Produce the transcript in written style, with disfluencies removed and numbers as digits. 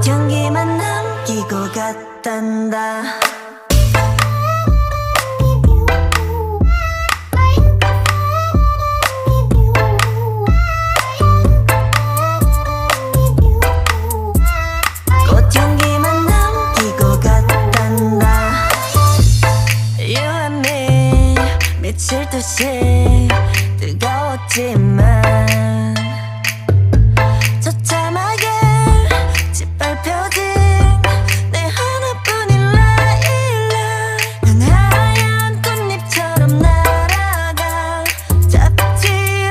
꽃향기만 남기고 갔단다. 꽃향기만 남기고 갔단다. You and me 미칠 듯이 뜨거웠지만